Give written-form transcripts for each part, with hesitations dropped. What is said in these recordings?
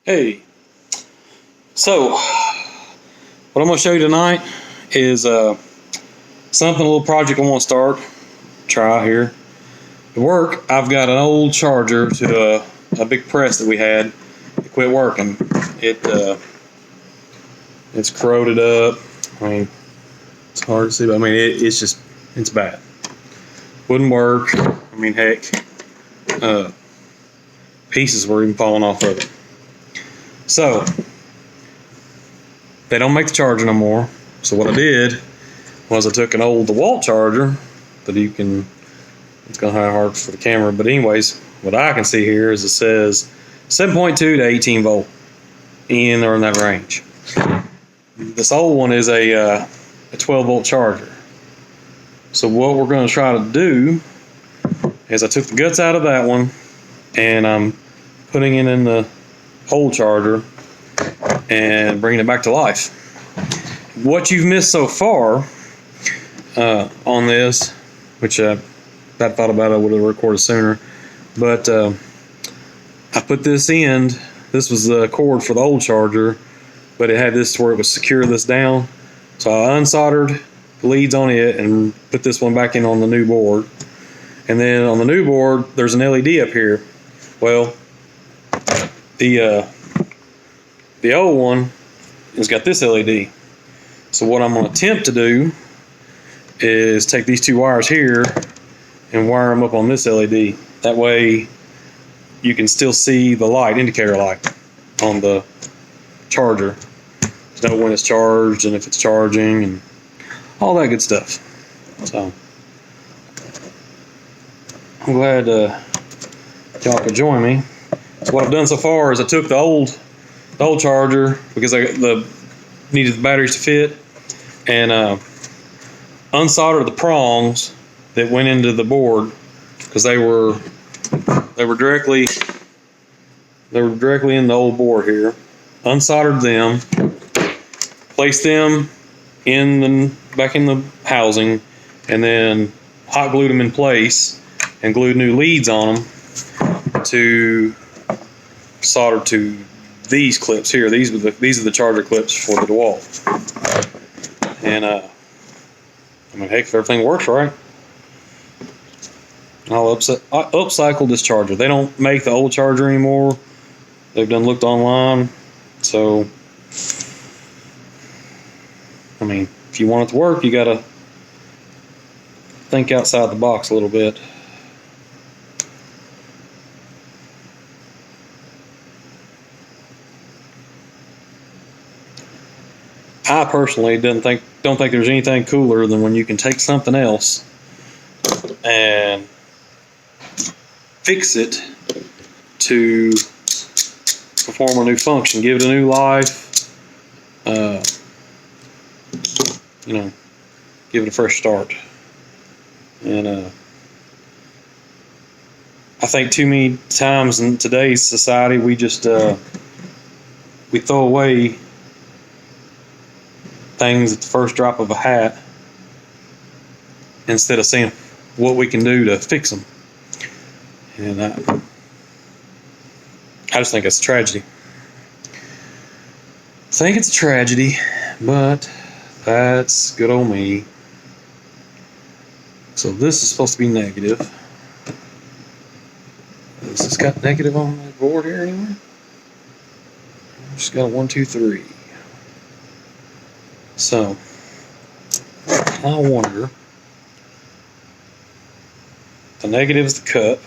Hey, so what I'm going to show you tonight is something, a little project I want to start, try out here. At work, I've got an old charger to a big press that we had. It quit working. It's corroded up. I mean, it's hard to see, but I mean, it's bad. Wouldn't work. I mean, heck, pieces were even falling off of it. So, they don't make the charger no more. So what I did was I took an old DeWalt charger that you can, it's going to have hard for the camera, but anyways, what I can see here is it says 7.2 to 18 volt in or in that range. This old one is a 12 volt charger. So what we're going to try to do is I took the guts out of that one and I'm putting it in the old charger and bringing it back to life. What you've missed so far on this, which I thought about, I would have recorded sooner, but I put this end. This was the cord for the old charger, but it had this where it would secure this down. So I unsoldered the leads on it and put this one back in on the new board. And then on the new board, there's an LED up here. Well, the old one has got this LED. So what I'm going to attempt to do is take these two wires here and wire them up on this LED. That way you can still see the light, indicator light, on the charger to know when it's charged and if it's charging and all that good stuff. So I'm glad y'all could join me. So what I've done so far is I took the old charger because I needed the batteries to fit, and unsoldered the prongs that went into the board because they were directly in the old board here. Unsoldered them, placed them back in the housing, and then hot glued them in place and glued new leads on them to solder to these clips here. These are the charger clips for the DeWalt. And I mean, heck, if everything works right, I'll upcycle this charger. They don't make the old charger anymore. They've done looked online. So, I mean, if you want it to work, you gotta think outside the box a little bit. I personally don't think there's anything cooler than when you can take something else and fix it to perform a new function, give it a new life, give it a fresh start. And I think too many times in today's society we just we throw away things at the first drop of a hat instead of seeing what we can do to fix them. And I just think it's a tragedy. I think it's a tragedy, but that's good old me. So this is supposed to be negative. Has this got negative on the board here anywhere? Just got a 1, 2, 3. So, I wonder, the negative is the cup.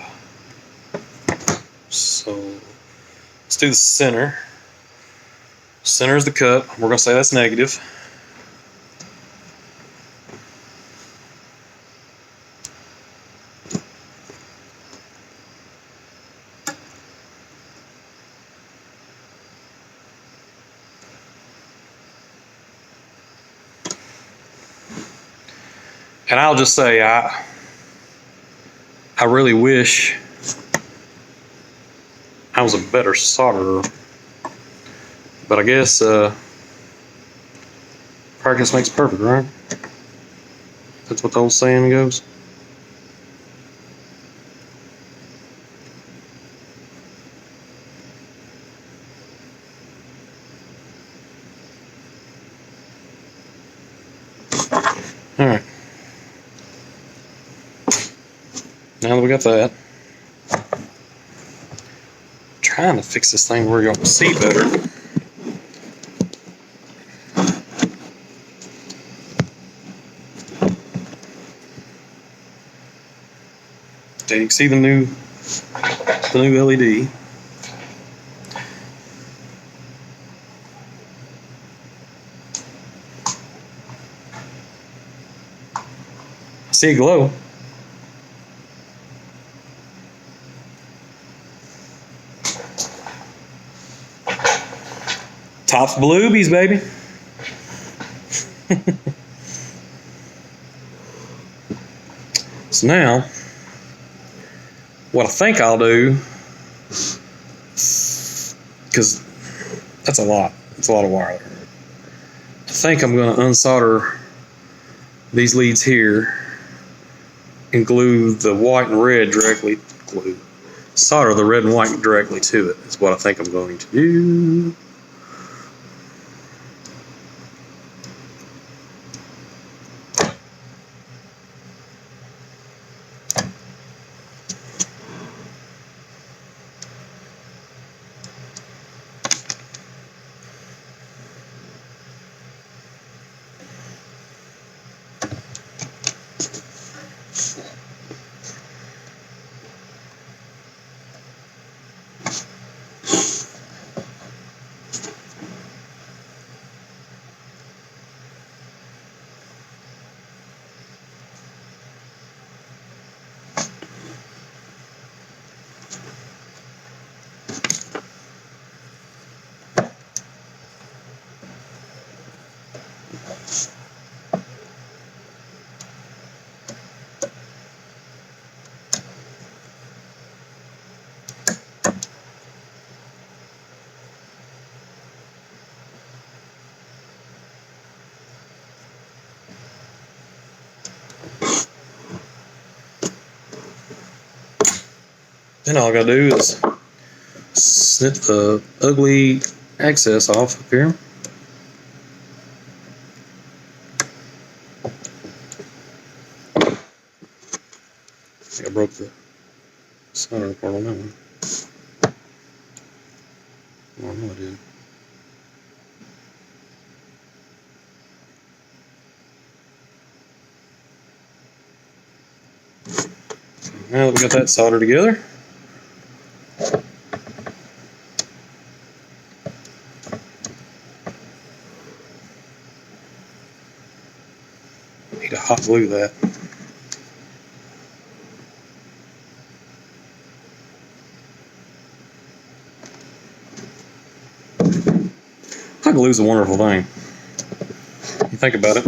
So, let's do the center. Center is the cup. We're going to say that's negative. And I'll just say, I really wish I was a better solderer, but I guess practice makes perfect, right? That's what the old saying goes. Now that we got that, trying to fix this thing where y'all can see better. So you can see the new LED. I see it glow. Tops Bluebies, baby. So now, what I think I'll do, because that's a lot. It's a lot of wire there. I think I'm going to unsolder these leads here and glue the white and red directly. Solder the red and white directly to it is what I think I'm going to do. Then all I gotta do is snip the ugly excess off up here. I think I broke the solder part on that one. Oh, I know I did. Now that we got that soldered together, need to hot glue that. Hot glue is a wonderful thing. You think about it.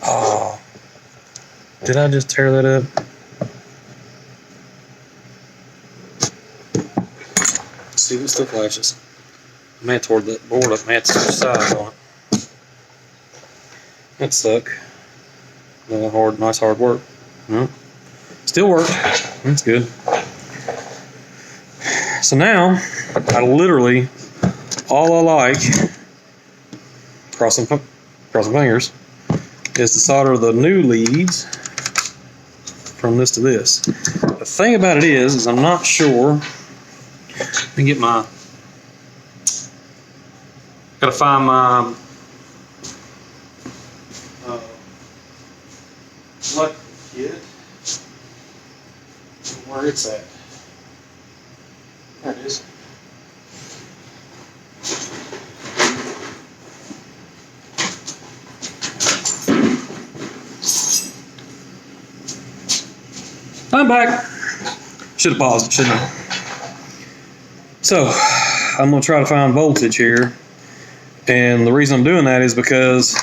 Oh, did I just tear that up? Let's see, what still flashes. I may have tore that board up, may have to switch sides on it. That suck. Nice hard work. No, still worked. That's good. So now, I literally, all I like, crossing fingers, is to solder the new leads from this to this. The thing about it is I'm not sure. Let me get my, gotta find my electrical kit. Where it's at. There it is. I'm back. Should have paused it, shouldn't I? So, I'm going to try to find voltage here. And the reason I'm doing that is because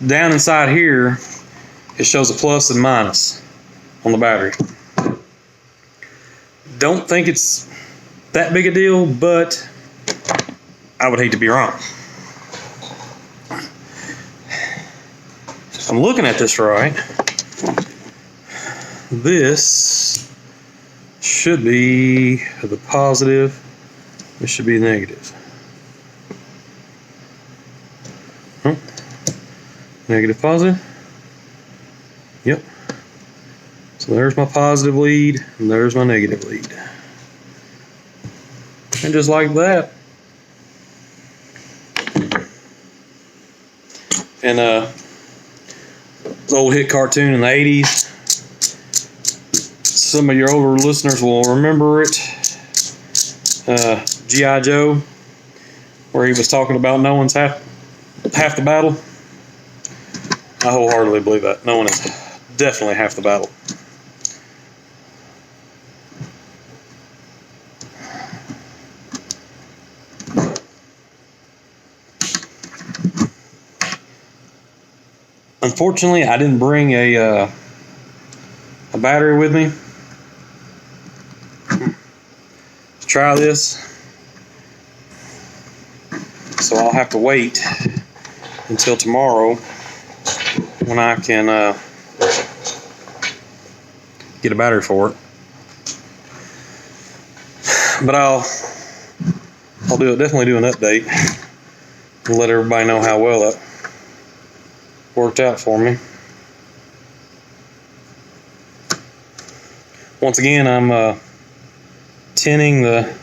down inside here, it shows a plus and minus on the battery. Don't think it's that big a deal, but I would hate to be wrong. If I'm looking at this right, this should be the positive, this should be negative. Negative, positive. Yep. So there's my positive lead, and there's my negative lead. And just like that. And the old hit cartoon in the 80s. Some of your older listeners will remember it. G.I. Joe, where he was talking about no one's half the battle. I wholeheartedly believe that. No one is definitely half the battle. Unfortunately, I didn't bring a battery with me to try this, so I'll have to wait until tomorrow when I can get a battery for it. But I'll definitely do an update and let everybody know how well that worked out for me. Once again, I'm tinning the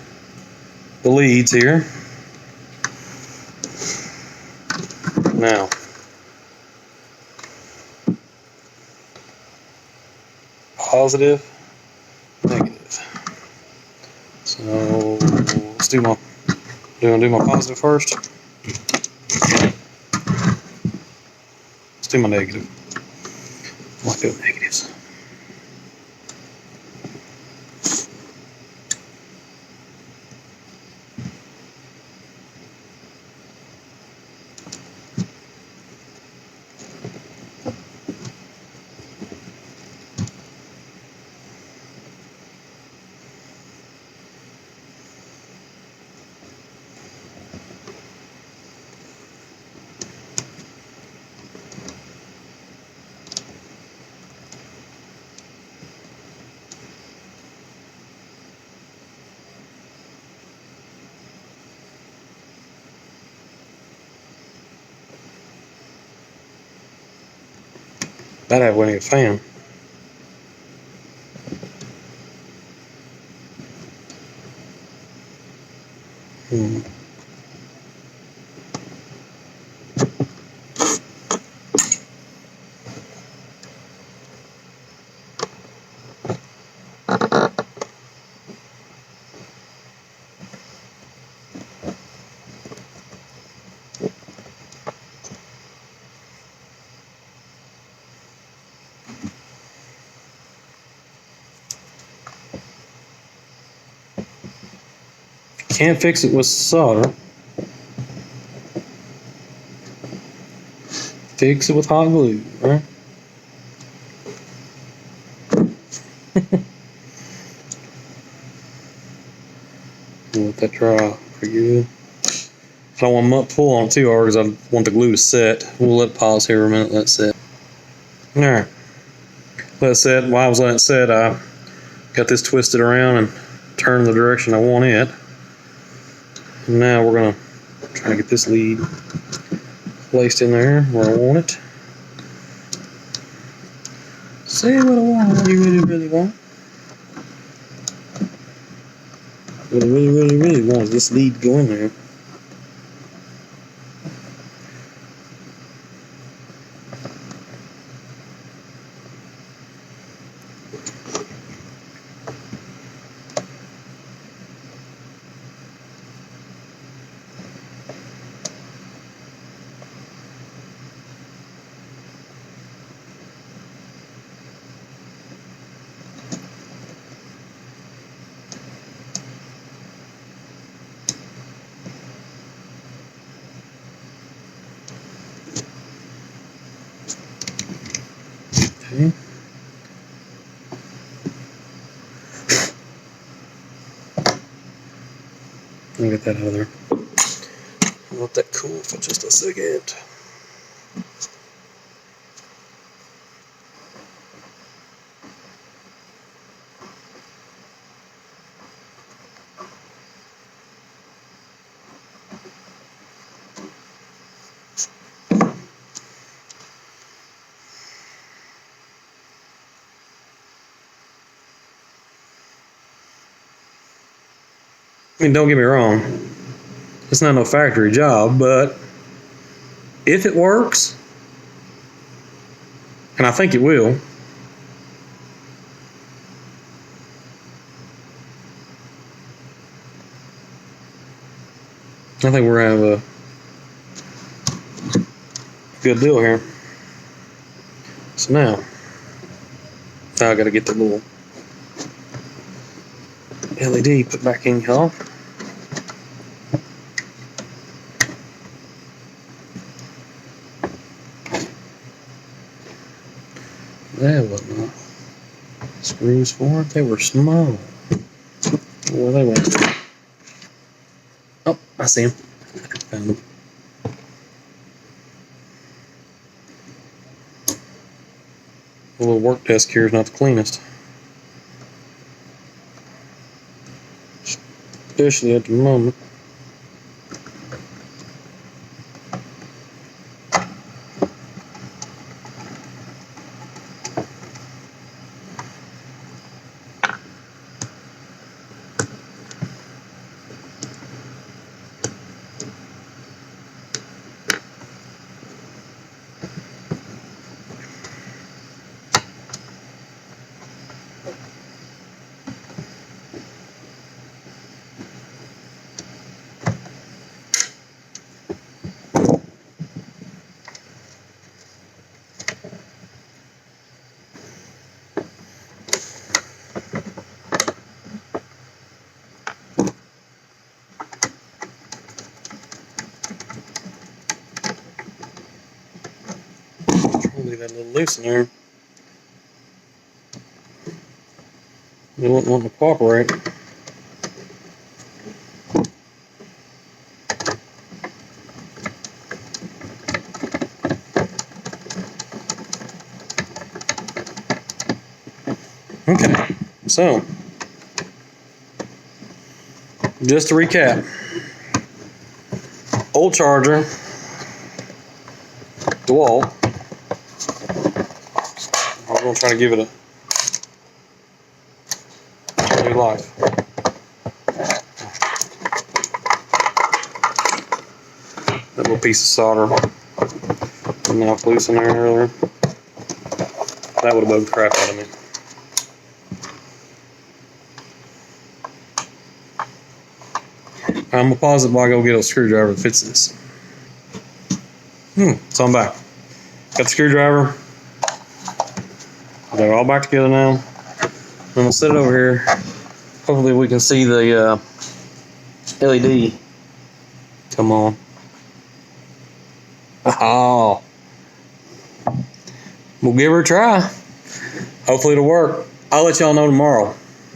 leads here. Now, positive, negative. So let's do my positive first. Let's do my negative. I like doing negatives. That had winning a fan. Can't fix it with solder. Fix it with hot glue, right? Let that dry pretty good. I don't want to pull on it too hard because I want the glue to set. We'll let it pause here a minute, let it set. Alright. Let it set. While I was letting it set, I got this twisted around and turned the direction I want it. And now we're going to try to get this lead placed in there where I want it. Say what I want, what you really want. What I really want is this lead to go in there. Okay. Let me get that out of there. I'll let that cool for just a second. I mean, don't get me wrong. It's not no factory job, but if it works, and I think it will, I think we're going to have a good deal here. So now I got to get the little LED put back in, y'all. That wasn't enough screws for it. They were small. Where they went? Oh, I see them. Found them. The little work desk here is not the cleanest, especially at the moment. Leave that a little loose in there. They wouldn't want to cooperate. Okay, so just to recap, old charger, DeWalt. We're going to try to give it a new life. That little piece of solder knocked loose in there earlier. That would have bugged the crap out of me. I'm going to pause it while I go get a screwdriver that fits this. So I'm back. Got the screwdriver. They're all back together now. I'm going to set it over here. Hopefully we can see the LED come on. Oh. We'll give her a try. Hopefully it'll work. I'll let y'all know tomorrow.